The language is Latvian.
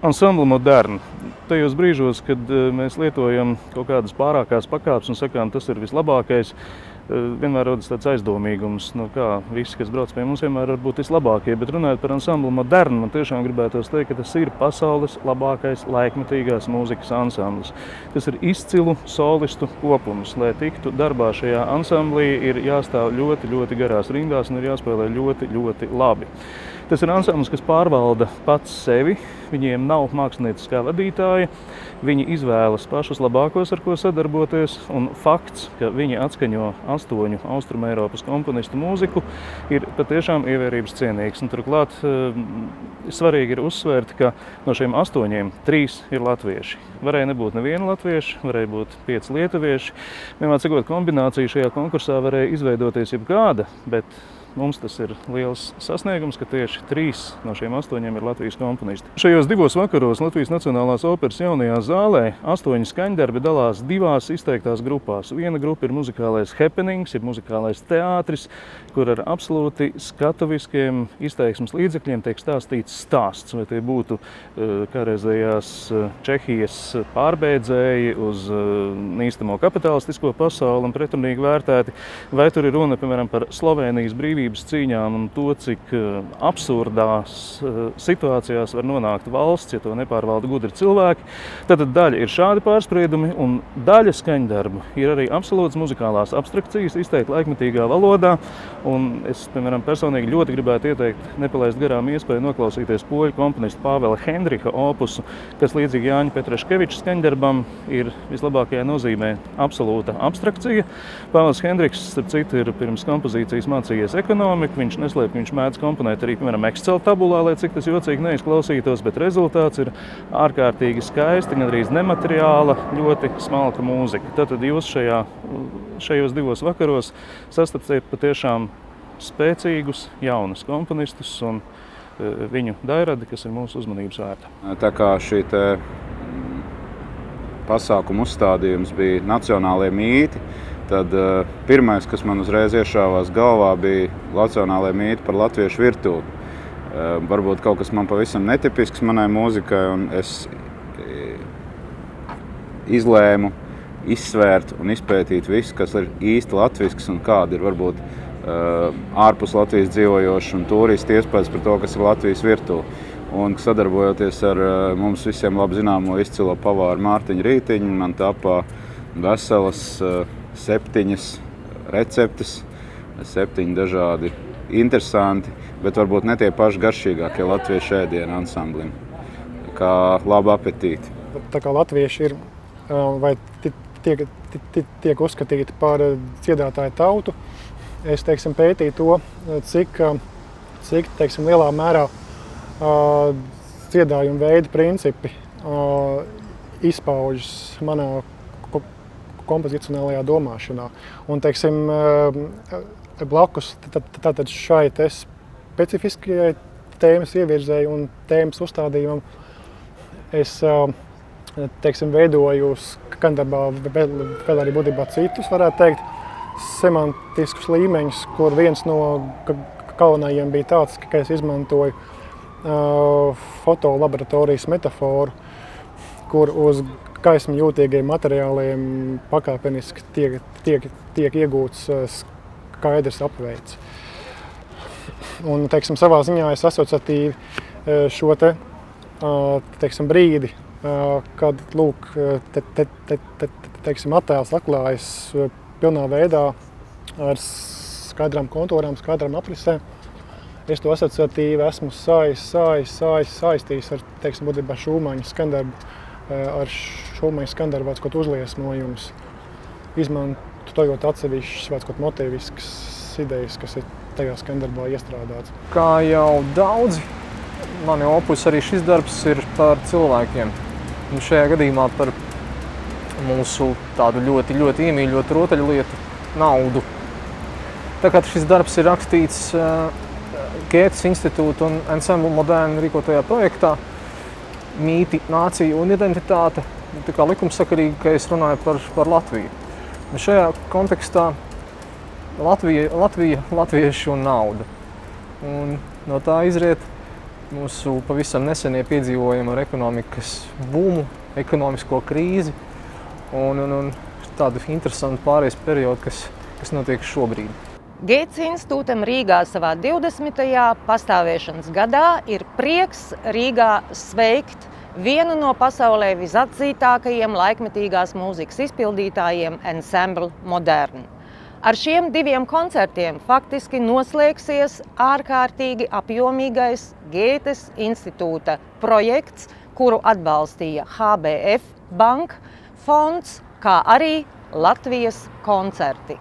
Ansambla Moderna. Tajos brīžos, kad mēs lietojam kaut kādas pārākās pakāpes un sakām, tas ir vislabākais, vienmēr rodas tāds aizdomīgums, kā visi, kas brauc pie mums, vienmēr var būt vislabākie. Bet runājot par Ansamblu Moderna, man tiešām gribētos teikt, ka tas ir pasaules labākais laikmetīgās mūzikas ansamblis. Tas ir izcilu solistu kopums. Lai tiktu darbā šajā ansamblī, ir jāstāv ļoti, ļoti garās rindās un ir jāspēlē ļoti, ļoti labi. Tas ir ansamblis, kas pārvalda pats sevi, viņiem nav mākslinieckā vadītāja, viņi izvēlas pašus labākos, ar ko sadarboties, un fakts, ka viņi atskaņo 8 Austrumeiropas komponistu mūziku, ir patiešām ievērības cienīgs. Un turklāt svarīgi ir uzsvērt, ka no šiem 8 3 ir latvieši. Varēja nebūt neviena latvieša, varēja būt 5 lietuvieši. Vienmēr sakot, kombinācija šajā konkursā varēja izveidoties jebkāda, bet mums tas ir liels sasniegums, ka tieši 3 no šiem 8 ir Latvijas komponisti. Šajos 2 vakaros Latvijas Nacionālās operas jaunajā zālē 8 skaņdarbi dalās 2 izteiktās grupās. Viena grupa ir muzikālais happenings, ir muzikālais teātris, kur ar absolūti skatuviskiem izteiksmes līdzekļiem tiek stāstīts stāsts. Vai tie būtu kādreizējās Čehijas pārbēdzēji uz nīstamo kapitalistisko pasauli un pretrunīgi vērtēti, vai tur ir runa, piemēram, par Slovēnijas brīvības cīņām un to, cik absurdās situācijās var nonākt valsts, ja to nepārvalda gudri cilvēki. Tad daļa ir šādi pārspriedumi, un daļa skaņdarbu ir arī absolūtas muzikālās abstrakcijas, izteikti laikmetīgā valodā. Un es, piemēram, personīgi ļoti gribētu ieteikt nepalaist garām iespēju noklausīties poļu komponistu Pāvela Hendriha opusu, kas līdzīgi Jāņa Petraškeviča skaņdarbam ir vislabākajā nozīmē absolūta abstrakcija. Pāvels Hendriks, starp citu, ir pirms kompozīcijas mācījies ekonomiku. Viņš neslēp, viņš mēdz komponēt arī, piemēram, Excel tabulā, lai cik tas jocīgi neizklausītos, bet rezultāts ir ārkārtīgi skaisti, gandrīz nemateriāla, ļoti smalka mūzika. Tātad jūs šajos 2 vakaros sastapsiet patiešām spēcīgus, jaunus komponistus un viņu dairadi, kas ir mūsu uzmanības vērta. Tā kā šī pasākuma uzstādījums bija nacionālie mīti, tad pirmais, kas man uzreiz iešāvās galvā, bija nacionālie mīti par latviešu virtuvi. Varbūt kaut kas man pavisam netipisks manai mūzikai, un es izlēmu izsvērt un izpētīt visu, kas ir īsti latvisks un kādi ir varbūt ārpus Latvijas dzīvojoši un turisti iespējas par to, kas ir Latvijas virtuve. Un sadarbojoties ar mums visiem labi zināmo izcilo pavāru Mārtiņu Rītiņu, man tapā veselas 7 receptes, 7 dažādi interesanti, bet varbūt ne tie paši garšīgākie latviešu ēdienu ansamblim. Kā labu apetīti. Tā kā latvieši ir vai tiek uzskatīti par dziedātāju tautu, es pētīju to, cik lielā mērā dziedājuma veida principi izpaužas manā kompozicionālajā domāšanā. Un, blakus tātad šai specifiskajai tēmas ievirzēji un tēmas uzstādījumam es veidoju skaņdarbā vēl arī būtībā citus, varētu teikt, semantiskus līmeņus, kur viens no galvenajiem bija tāds, ka es izmantoju fotolaboratorijas metaforu, kur uz gaismu jūtīgiem materiāliem pakāpeniski tiek iegūts skaidrs apveids. Un, savā ziņā es asociatīvi šo brīdi, kad attēls atklājas pilnā veidā ar skaidrām kontūrām, skaidrām aprisēm. Es to asociatīvi esmu saistījis ar būtībā Šūmaņa skaņdarbu, ar Šūmaņa skaņdarbu kaut uzliesmojumus, izmantojot atsevišķas kaut motīviskas idejas, kas ir tajā skaņdarbā iestrādāts. Kā jau daudzi, mani opus arī šis darbs ir par cilvēkiem. Un šajā gadījumā par mūsu tādu ļoti, ļoti iemīļotu rotaļlietu – naudu. Tā kā šis darbs ir rakstīts Gētes institūta un Ansambla Moderna rīkotajā projektā Mīti, nācija un identitāte, tā kā likumsakarīgi, ka es runāju par Latviju. Un šajā kontekstā Latvija, latvieši un nauda. Un no tā izriet mūsu pavisam nesenie piedzīvojumi ar ekonomikas bumu, ekonomisko krīzi un tādu interesantu pārējais periodu, kas notiek šobrīd. Gētes institūtam Rīgā savā 20. pastāvēšanas gadā ir prieks Rīgā sveikt vienu no pasaulē visatzītākajiem laikmetīgās mūzikas izpildītājiem Ensemble Modern. Ar šiem 2 koncertiem faktiski noslēgsies ārkārtīgi apjomīgais Gētes institūta projekts, kuru atbalstīja HBF Bank fonds, kā arī Latvijas koncerti.